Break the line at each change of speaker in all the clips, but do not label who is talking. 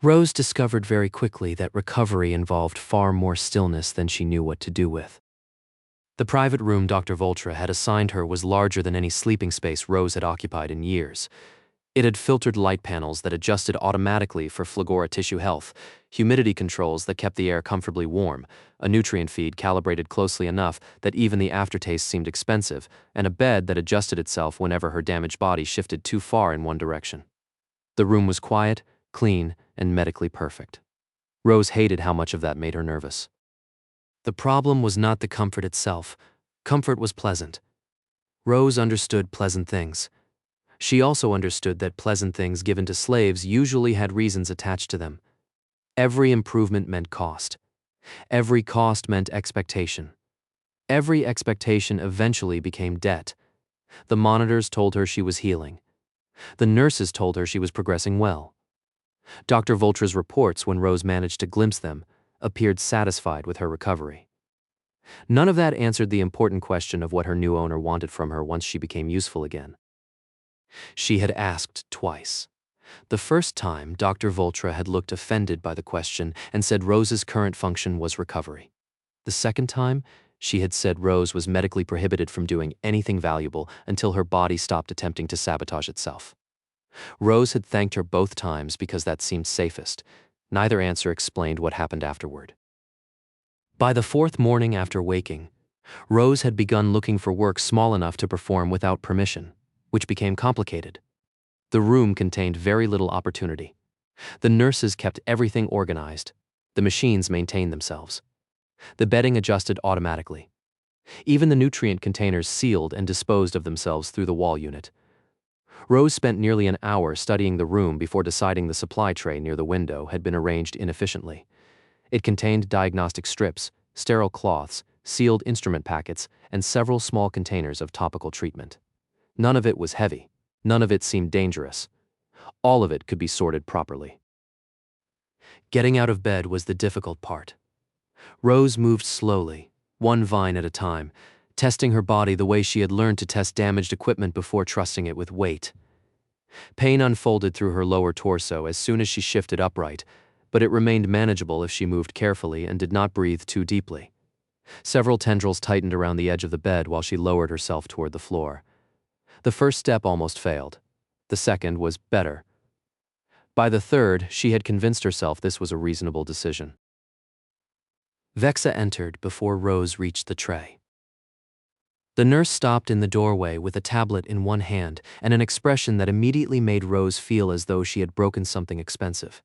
Rose discovered very quickly that recovery involved far more stillness than she knew what to do with. The private room Dr. Voltra had assigned her was larger than any sleeping space Rose had occupied in years. It had filtered light panels that adjusted automatically for flagora tissue health, humidity controls that kept the air comfortably warm, a nutrient feed calibrated closely enough that even the aftertaste seemed expensive, and a bed that adjusted itself whenever her damaged body shifted too far in one direction. The room was quiet, clean, and medically perfect. Rose hated how much of that made her nervous. The problem was not the comfort itself. Comfort was pleasant. Rose understood pleasant things. She also understood that pleasant things given to slaves usually had reasons attached to them. Every improvement meant cost. Every cost meant expectation. Every expectation eventually became debt. The monitors told her she was healing. The nurses told her she was progressing well. Dr. Voltra's reports, when Rose managed to glimpse them, appeared satisfied with her recovery. None of that answered the important question of what her new owner wanted from her once she became useful again. She had asked twice. The first time, Dr. Voltra had looked offended by the question and said Rose's current function was recovery. The second time, she had said Rose was medically prohibited from doing anything valuable until her body stopped attempting to sabotage itself. Rose had thanked her both times because that seemed safest. Neither answer explained what happened afterward. By the fourth morning after waking, Rose had begun looking for work small enough to perform without permission, which became complicated. The room contained very little opportunity. The nurses kept everything organized. The machines maintained themselves. The bedding adjusted automatically. Even the nutrient containers sealed and disposed of themselves through the wall unit. Rose spent nearly an hour studying the room before deciding the supply tray near the window had been arranged inefficiently. It contained diagnostic strips, sterile cloths, sealed instrument packets, and several small containers of topical treatment. None of it was heavy. None of it seemed dangerous. All of it could be sorted properly. Getting out of bed was the difficult part. Rose moved slowly, one vine at a time, testing her body the way she had learned to test damaged equipment before trusting it with weight. Pain unfolded through her lower torso as soon as she shifted upright, but it remained manageable if she moved carefully and did not breathe too deeply. Several tendrils tightened around the edge of the bed while she lowered herself toward the floor. The first step almost failed. The second was better. By the third, she had convinced herself this was a reasonable decision. Vexa entered before Rose reached the tray. The nurse stopped in the doorway with a tablet in one hand and an expression that immediately made Rose feel as though she had broken something expensive.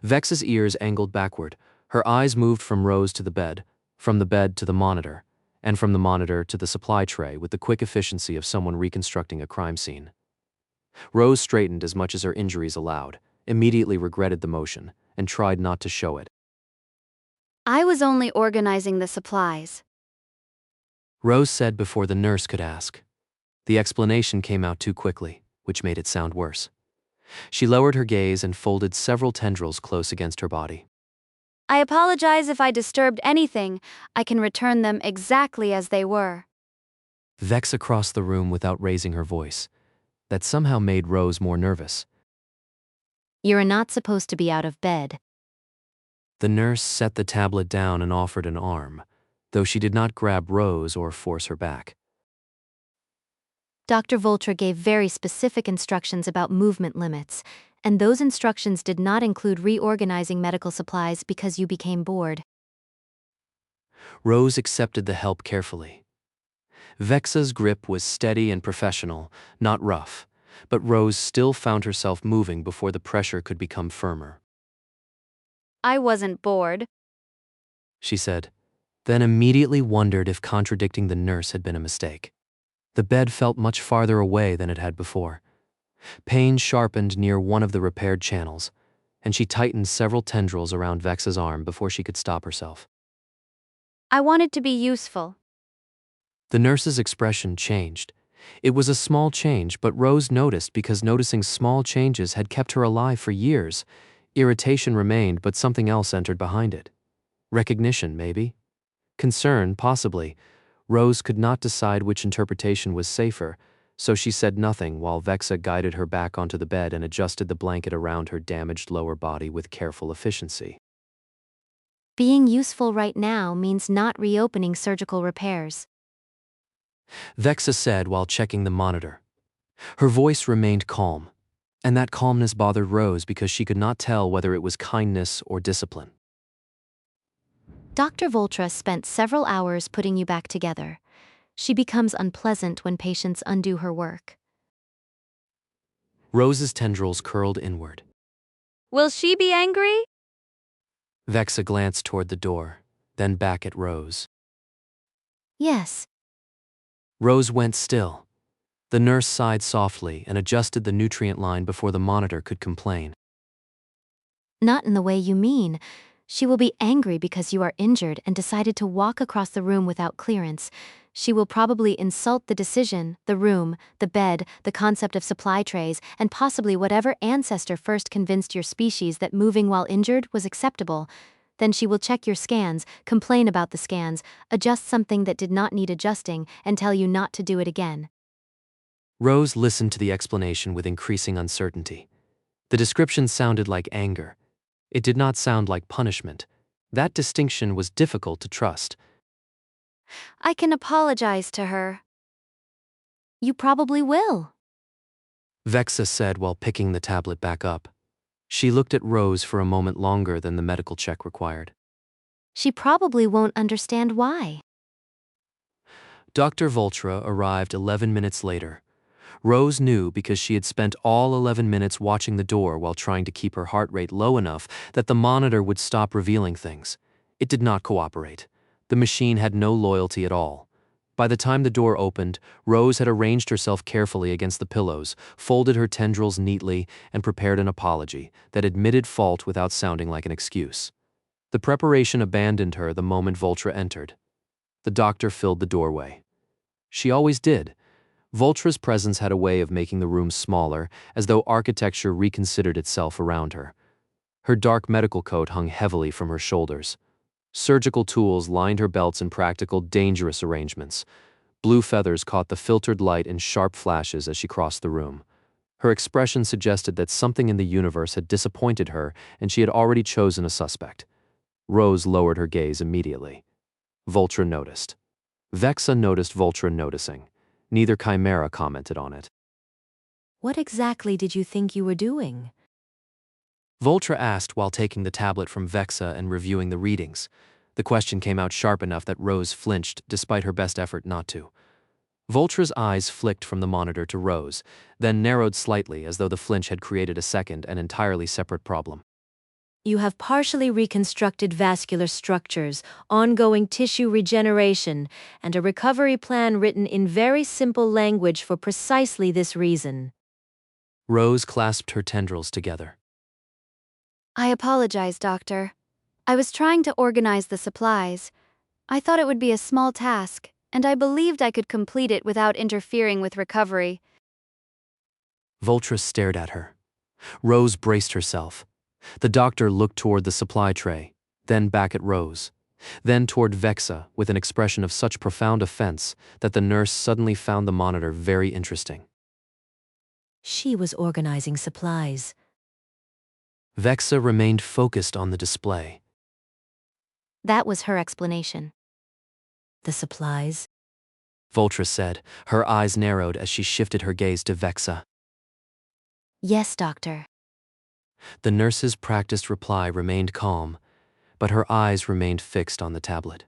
Vexa's ears angled backward. Her eyes moved from Rose to the bed, from the bed to the monitor, and from the monitor to the supply tray with the quick efficiency of someone reconstructing a crime scene. Rose straightened as much as her injuries allowed, immediately regretted the motion, and tried not to show it.
I was only organizing the supplies,
Rose said before the nurse could ask. The explanation came out too quickly, which made it sound worse. She lowered her gaze and folded several tendrils close against her body.
I apologize if I disturbed anything. I can return them exactly as they were.
Vexa crossed the room without raising her voice. That somehow made Rose more nervous.
You're not supposed to be out of bed.
The nurse set the tablet down and offered an arm, though she did not grab Rose or force her back.
Dr. Voltra gave very specific instructions about movement limits, and those instructions did not include reorganizing medical supplies because you became bored.
Rose accepted the help carefully. Vexa's grip was steady and professional, not rough, but Rose still found herself moving before the pressure could become firmer.
I wasn't bored,
She said, then immediately wondered if contradicting the nurse had been a mistake. The bed felt much farther away than it had before. Pain sharpened near one of the repaired channels, and she tightened several tendrils around Vexa's arm before she could stop herself.
I wanted to be useful.
The nurse's expression changed. It was a small change, but Rose noticed because noticing small changes had kept her alive for years. Irritation remained, but something else entered behind it. Recognition, maybe? Concern, possibly. Rose could not decide which interpretation was safer, so she said nothing while Vexa guided her back onto the bed and adjusted the blanket around her damaged lower body with careful efficiency.
Being useful right now means not reopening surgical repairs.
Vexa said while checking the monitor. Her voice remained calm, and that calmness bothered Rose because she could not tell whether it was kindness or discipline.
Dr. Voltra spent several hours putting you back together. She becomes unpleasant when patients undo her work.
Rose's tendrils curled inward.
Will she be angry?
Vexa glanced toward the door, then back at Rose.
Yes.
Rose went still. The nurse sighed softly and adjusted the nutrient line before the monitor could complain.
Not in the way you mean. She will be angry because you are injured and decided to walk across the room without clearance. She will probably insult the decision, the room, the bed, the concept of supply trays, and possibly whatever ancestor first convinced your species that moving while injured was acceptable. Then she will check your scans, complain about the scans, adjust something that did not need adjusting, and tell you not to do it again.
Rose listened to the explanation with increasing uncertainty. The description sounded like anger. It did not sound like punishment. That distinction was difficult to trust.
I can apologize to her.
You probably will.
Vexa said while picking the tablet back up. She looked at Rose for a moment longer than the medical check required.
She probably won't understand why.
Dr. Voltra arrived 11 minutes later. Rose knew because she had spent all 11 minutes watching the door while trying to keep her heart rate low enough that the monitor would stop revealing things. It did not cooperate. The machine had no loyalty at all. By the time the door opened, Rose had arranged herself carefully against the pillows, folded her tendrils neatly, and prepared an apology that admitted fault without sounding like an excuse. The preparation abandoned her the moment Voltra entered. The doctor filled the doorway. She always did. Voltra's presence had a way of making the room smaller, as though architecture reconsidered itself around her. Her dark medical coat hung heavily from her shoulders. Surgical tools lined her belts in practical, dangerous arrangements. Blue feathers caught the filtered light in sharp flashes as she crossed the room. Her expression suggested that something in the universe had disappointed her and she had already chosen a suspect. Rose lowered her gaze immediately. Voltra noticed. Vexa noticed Voltra noticing. Neither chimera commented on it.
What exactly did you think you were doing?
Voltra asked while taking the tablet from Vexa and reviewing the readings. The question came out sharp enough that Rose flinched, despite her best effort not to. Voltra's eyes flicked from the monitor to Rose, then narrowed slightly as though the flinch had created a second and entirely separate problem.
You have partially reconstructed vascular structures, ongoing tissue regeneration, and a recovery plan written in very simple language for precisely this reason.
Rose clasped her tendrils together.
I apologize, Doctor. I was trying to organize the supplies. I thought it would be a small task, and I believed I could complete it without interfering with recovery.
Voltra stared at her. Rose braced herself. The doctor looked toward the supply tray, then back at Rose, then toward Vexa with an expression of such profound offense that the nurse suddenly found the monitor very interesting.
She was organizing supplies.
Vexa remained focused on the display.
That was her explanation.
The supplies?
Voltra said, her eyes narrowed as she shifted her gaze to Vexa.
Yes, doctor.
The nurse's practiced reply remained calm, but her eyes remained fixed on the tablet.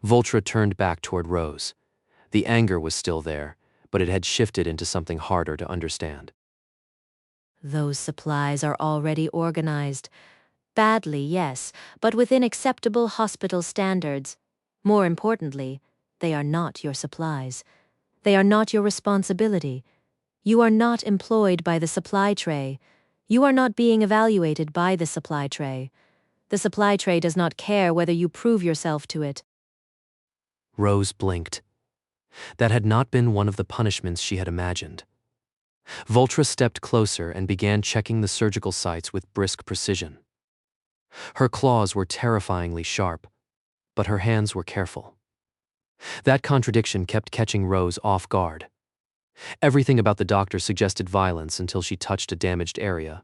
Voltra turned back toward Rose. The anger was still there, but it had shifted into something harder to understand.
Those supplies are already organized. Badly, yes, but within acceptable hospital standards. More importantly, they are not your supplies. They are not your responsibility. You are not employed by the supply tray. You are not being evaluated by the supply tray. The supply tray does not care whether you prove yourself to it.
Rose blinked. That had not been one of the punishments she had imagined. Voltra stepped closer and began checking the surgical sites with brisk precision. Her claws were terrifyingly sharp, but her hands were careful. That contradiction kept catching Rose off guard. Everything about the doctor suggested violence until she touched a damaged area,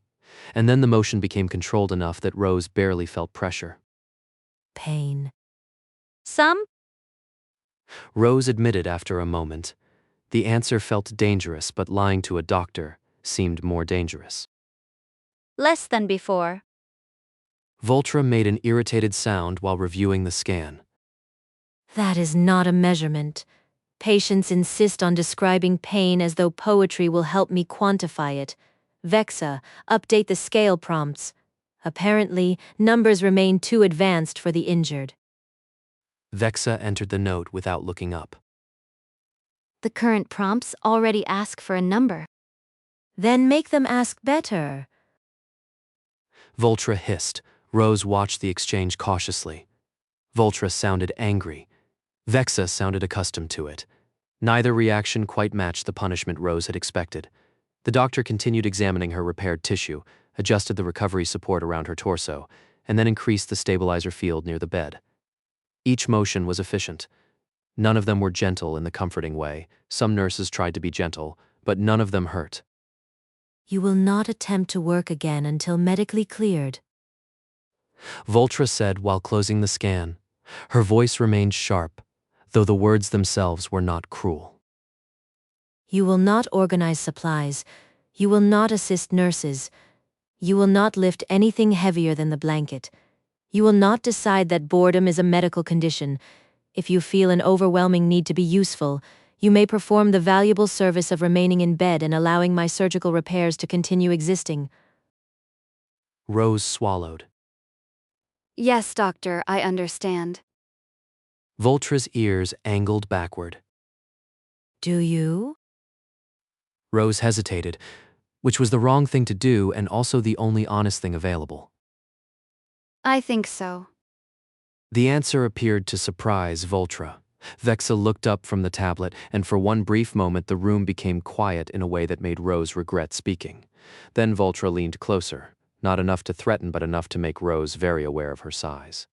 and then the motion became controlled enough that Rose barely felt pressure.
Pain.
Some?
Rose admitted after a moment. The answer felt dangerous, but lying to a doctor seemed more dangerous.
Less than before.
Voltra made an irritated sound while reviewing the scan.
That is not a measurement. Patients insist on describing pain as though poetry will help me quantify it. Vexa, update the scale prompts. Apparently, numbers remain too advanced for the injured.
Vexa entered the note without looking up.
The current prompts already ask for a number.
Then make them ask better.
Voltra hissed. Rose watched the exchange cautiously. Voltra sounded angry. Vexa sounded accustomed to it. Neither reaction quite matched the punishment Rose had expected. The doctor continued examining her repaired tissue, adjusted the recovery support around her torso, and then increased the stabilizer field near the bed. Each motion was efficient. None of them were gentle in the comforting way. Some nurses tried to be gentle, but none of them hurt.
You will not attempt to work again until medically cleared.
Voltra said while closing the scan. Her voice remained sharp, though the words themselves were not cruel.
You will not organize supplies. You will not assist nurses. You will not lift anything heavier than the blanket. You will not decide that boredom is a medical condition. If you feel an overwhelming need to be useful, you may perform the valuable service of remaining in bed and allowing my surgical repairs to continue existing.
Rose swallowed.
Yes, doctor, I understand.
Voltra's ears angled backward.
Do you?
Rose hesitated, which was the wrong thing to do and also the only honest thing available.
I think so.
The answer appeared to surprise Voltra. Vexa looked up from the tablet, and for one brief moment the room became quiet in a way that made Rose regret speaking. Then Voltra leaned closer, not enough to threaten but enough to make Rose very aware of her size.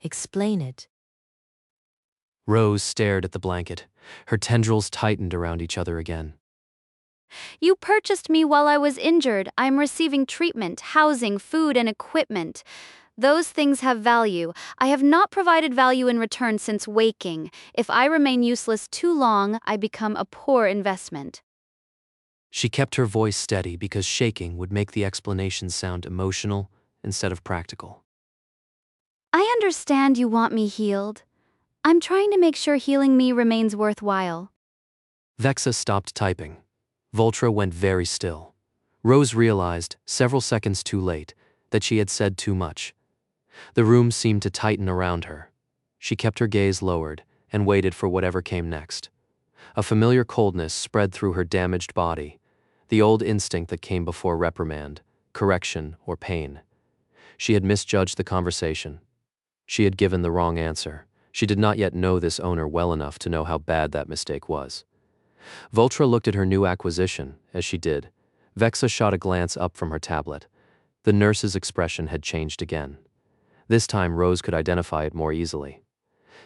Explain it.
Rose stared at the blanket. Her tendrils tightened around each other again.
You purchased me while I was injured. I'm receiving treatment, housing, food, and equipment. Those things have value. I have not provided value in return since waking. If I remain useless too long, I become a poor investment.
She kept her voice steady because shaking would make the explanation sound emotional instead of practical.
I understand you want me healed. I'm trying to make sure healing me remains worthwhile.
Vexa stopped typing. Voltra went very still. Rose realized, several seconds too late, that she had said too much. The room seemed to tighten around her. She kept her gaze lowered and waited for whatever came next. A familiar coldness spread through her damaged body, the old instinct that came before reprimand, correction, or pain. She had misjudged the conversation. She had given the wrong answer. She did not yet know this owner well enough to know how bad that mistake was. Voltra looked at her new acquisition. As she did, Vexa shot a glance up from her tablet. The nurse's expression had changed again. This time Rose could identify it more easily.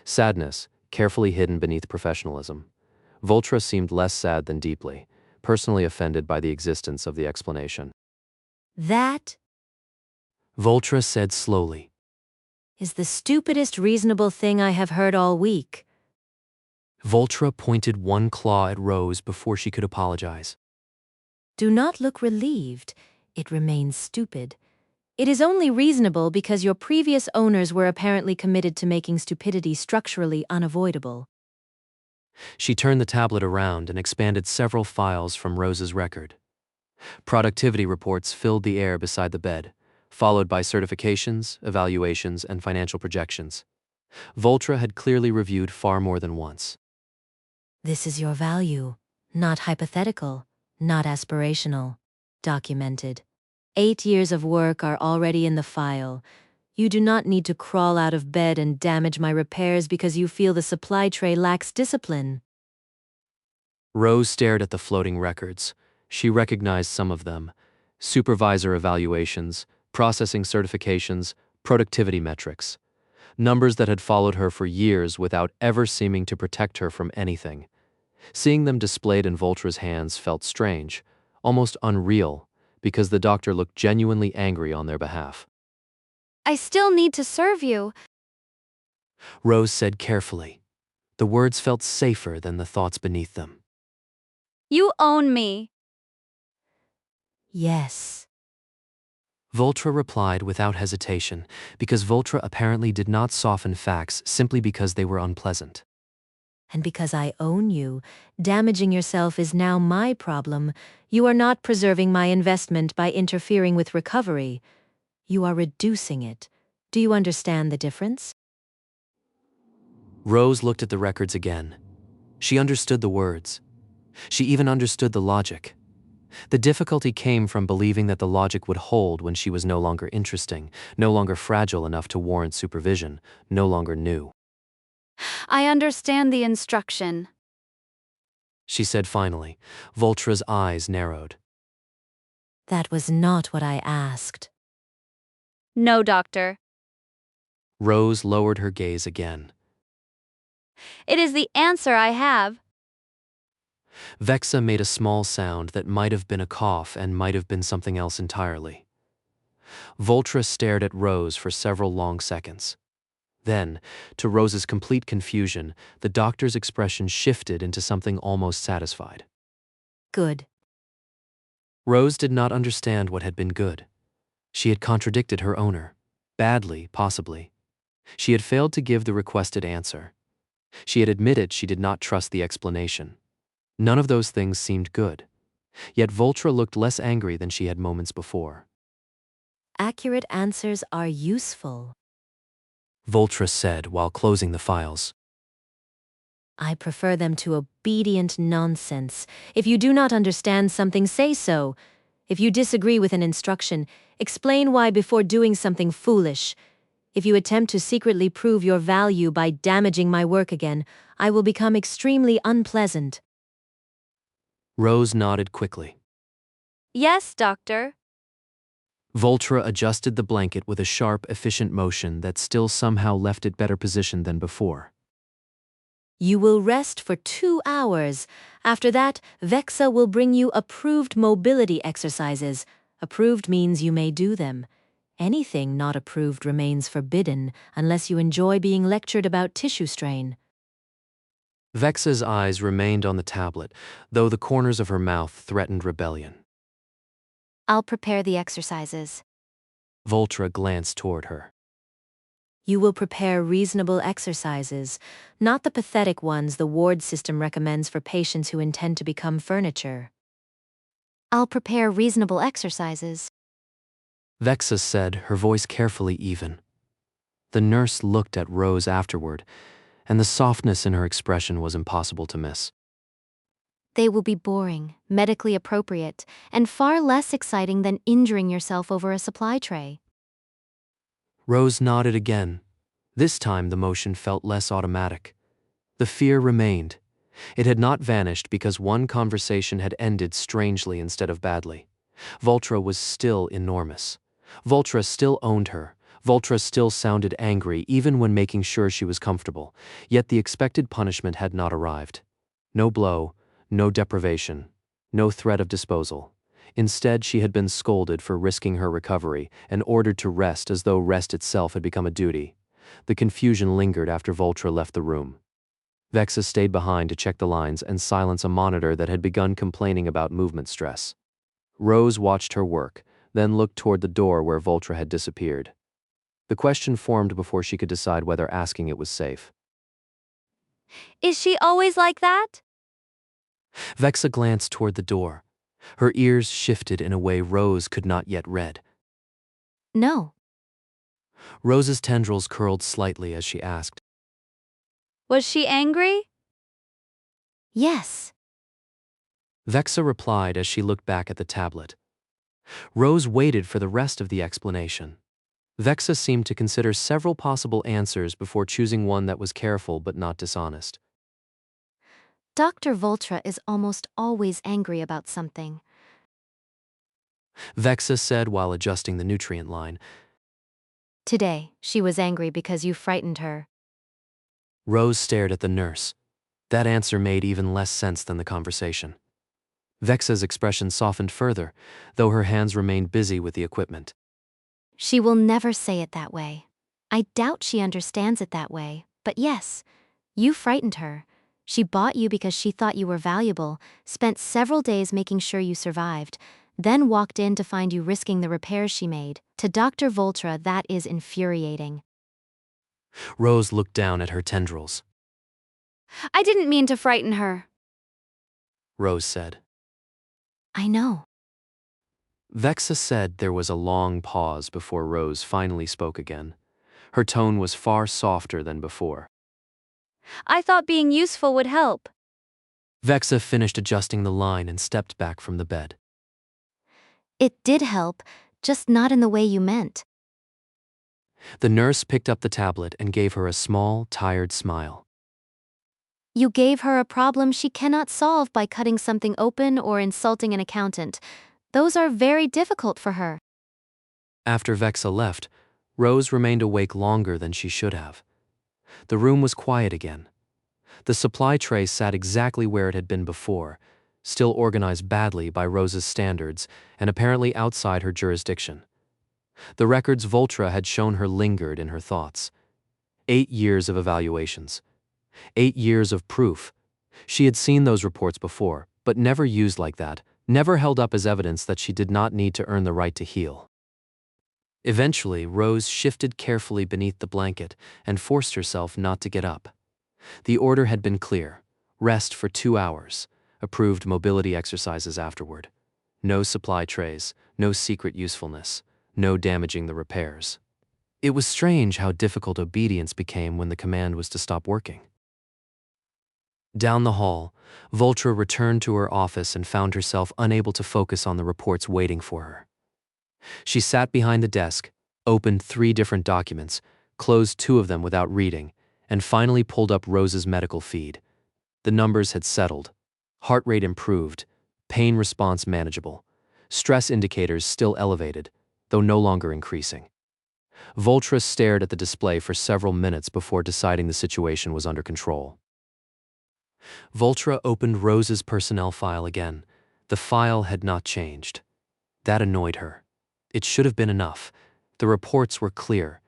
Sadness, carefully hidden beneath professionalism. Voltra seemed less sad than deeply, personally offended by the existence of the explanation.
That
Voltra said slowly.
is the stupidest reasonable thing I have heard all week.
Voltra pointed one claw at Rose before she could apologize.
Do not look relieved. It remains stupid. It is only reasonable because your previous owners were apparently committed to making stupidity structurally unavoidable.
She turned the tablet around and expanded several files from Rose's record. Productivity reports filled the air beside the bed, followed by certifications, evaluations, and financial projections. Voltra had clearly reviewed far more than once.
This is your value, not hypothetical, not aspirational. Documented. 8 years of work are already in the file. You do not need to crawl out of bed and damage my repairs because you feel the supply tray lacks discipline.
Rose stared at the floating records. She recognized some of them: supervisor evaluations, processing certifications, productivity metrics. Numbers that had followed her for years without ever seeming to protect her from anything. Seeing them displayed in Voltra's hands felt strange, almost unreal, because the doctor looked genuinely angry on their behalf.
I still need to serve you.
Rose said carefully. The words felt safer than the thoughts beneath them.
You own me.
Yes.
Voltra replied without hesitation, because Voltra apparently did not soften facts simply because they were unpleasant.
And because I own you, damaging yourself is now my problem. You are not preserving my investment by interfering with recovery. You are reducing it. Do you understand the difference?
Rose looked at the records again. She understood the words. She even understood the logic. The difficulty came from believing that the logic would hold when she was no longer interesting, no longer fragile enough to warrant supervision, no longer new.
I understand the instruction.
She said finally. Voltra's eyes narrowed.
That was not what I asked.
No, doctor.
Rose lowered her gaze again.
It is the answer I have.
Vexa made a small sound that might have been a cough and might have been something else entirely. Voltra stared at Rose for several long seconds. Then, to Rose's complete confusion, the doctor's expression shifted into something almost satisfied.
Good.
Rose did not understand what had been good. She had contradicted her owner. Badly, possibly. She had failed to give the requested answer. She had admitted she did not trust the explanation. None of those things seemed good. Yet Voltra looked less angry than she had moments before.
Accurate answers are useful.
Voltra said while closing the files.
I prefer them to obedient nonsense. If you do not understand something, say so. If you disagree with an instruction, explain why before doing something foolish. If you attempt to secretly prove your value by damaging my work again, I will become extremely unpleasant.
Rose nodded quickly.
Yes, doctor.
Voltra adjusted the blanket with a sharp, efficient motion that still somehow left it better positioned than before.
You will rest for 2 hours. After that, Vexa will bring you approved mobility exercises. Approved means you may do them. Anything not approved remains forbidden unless you enjoy being lectured about tissue strain.
Vexa's eyes remained on the tablet, though the corners of her mouth threatened rebellion.
I'll prepare the exercises.
Voltra glanced toward her.
You will prepare reasonable exercises, not the pathetic ones the ward system recommends for patients who intend to become furniture.
I'll prepare reasonable exercises.
Vexa said, her voice carefully even. The nurse looked at Rose afterward, and the softness in her expression was impossible to miss.
They will be boring, medically appropriate, and far less exciting than injuring yourself over a supply tray.
Rose nodded again. This time the motion felt less automatic. The fear remained. It had not vanished because one conversation had ended strangely instead of badly. Voltra was still enormous. Voltra still owned her. Voltra still sounded angry even when making sure she was comfortable, yet the expected punishment had not arrived. No blow, no deprivation, no threat of disposal. Instead, she had been scolded for risking her recovery and ordered to rest as though rest itself had become a duty. The confusion lingered after Voltra left the room. Vexa stayed behind to check the lines and silence a monitor that had begun complaining about movement stress. Rose watched her work, then looked toward the door where Voltra had disappeared. The question formed before she could decide whether asking it was safe.
Is she always like that?
Vexa glanced toward the door. Her ears shifted in a way Rose could not yet read.
No.
Rose's tendrils curled slightly as she asked.
Was she angry?
Yes.
Vexa replied as she looked back at the tablet. Rose waited for the rest of the explanation. Vexa seemed to consider several possible answers before choosing one that was careful but not dishonest.
Dr. Voltra is almost always angry about something.
Vexa said while adjusting the nutrient line.
Today, she was angry because you frightened her.
Rose stared at the nurse. That answer made even less sense than the conversation. Vexa's expression softened further, though her hands remained busy with the equipment.
She will never say it that way. I doubt she understands it that way, but yes, you frightened her. She bought you because she thought you were valuable, spent several days making sure you survived, then walked in to find you risking the repairs she made. To Dr. Voltra, that is infuriating.
Rose looked down at her tendrils.
I didn't mean to frighten her.
Rose said.
I know.
Vexa said there was a long pause before Rose finally spoke again. Her tone was far softer than before.
I thought being useful would help.
Vexa finished adjusting the line and stepped back from the bed.
It did help, just not in the way you meant.
The nurse picked up the tablet and gave her a small, tired smile.
You gave her a problem she cannot solve by cutting something open or insulting an accountant. Those are very difficult for her.
After Vexa left, Rose remained awake longer than she should have. The room was quiet again. The supply tray sat exactly where it had been before, still organized badly by Rose's standards and apparently outside her jurisdiction. The records Voltra had shown her lingered in her thoughts. 8 years of evaluations. 8 years of proof. She had seen those reports before, but never used like that, never held up as evidence that she did not need to earn the right to heal. Eventually, Rose shifted carefully beneath the blanket and forced herself not to get up. The order had been clear: rest for 2 hours, approved mobility exercises afterward. No supply trays, no secret usefulness, no damaging the repairs. It was strange how difficult obedience became when the command was to stop working. Down the hall, Voltra returned to her office and found herself unable to focus on the reports waiting for her. She sat behind the desk, opened 3 different documents, closed 2 of them without reading, and finally pulled up Rose's medical feed. The numbers had settled. Heart rate improved, pain response manageable, stress indicators still elevated, though no longer increasing. Voltra stared at the display for several minutes before deciding the situation was under control. Voltra opened Rose's personnel file again. The file had not changed. That annoyed her. It should have been enough. The reports were clear.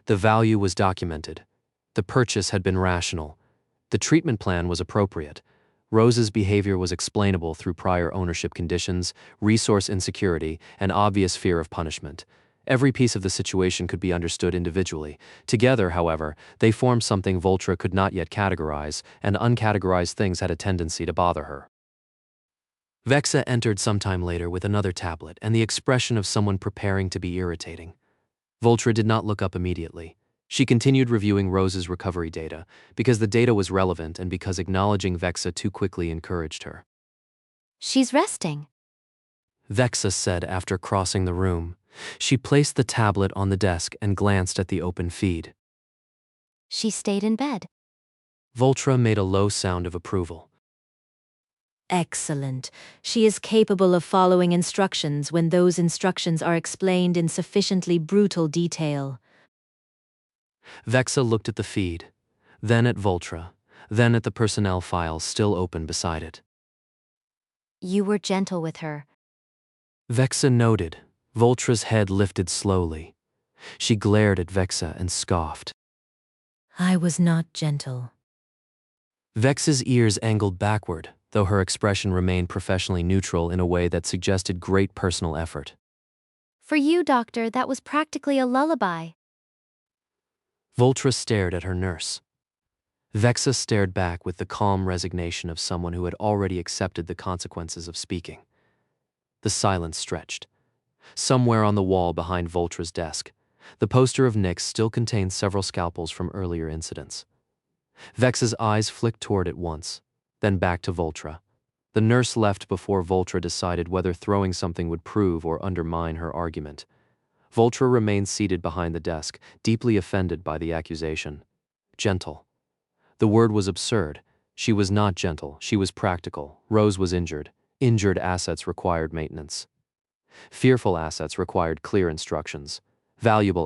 The value was documented. The purchase had been rational. The treatment plan was appropriate. Rose's behavior was explainable through prior ownership conditions, resource insecurity, and obvious fear of punishment. Every piece of the situation could be understood individually. Together, however, they formed something Voltra could not yet categorize, and uncategorized things had a tendency to bother her. Vexa entered sometime later with another tablet and the expression of someone preparing to be irritating. Voltra did not look up immediately. She continued reviewing Rose's recovery data, because the data was relevant and because acknowledging Vexa too quickly encouraged her.
She's resting.
Vexa said after crossing the room. She placed the tablet on the desk and glanced at the open feed.
She stayed in bed.
Voltra made a low sound of approval.
Excellent. She is capable of following instructions when those instructions are explained in sufficiently brutal detail.
Vexa looked at the feed, then at Voltra, then at the personnel file still open beside it.
You were gentle with her.
Vexa noted. Voltra's head lifted slowly. She glared at Vexa and scoffed.
I was not gentle.
Vexa's ears angled backward, though her expression remained professionally neutral in a way that suggested great personal effort.
For you, doctor, that was practically a lullaby.
Voltra stared at her nurse. Vexa stared back with the calm resignation of someone who had already accepted the consequences of speaking. The silence stretched. Somewhere on the wall behind Voltra's desk, the poster of Nyx still contained several scalpels from earlier incidents. Vexa's eyes flicked toward it once, then back to Voltra. The nurse left before Voltra decided whether throwing something would prove or undermine her argument. Voltra remained seated behind the desk, deeply offended by the accusation. Gentle. The word was absurd. She was not gentle, she was practical. Rose was injured. Injured assets required maintenance. Fearful assets required clear instructions. Valuable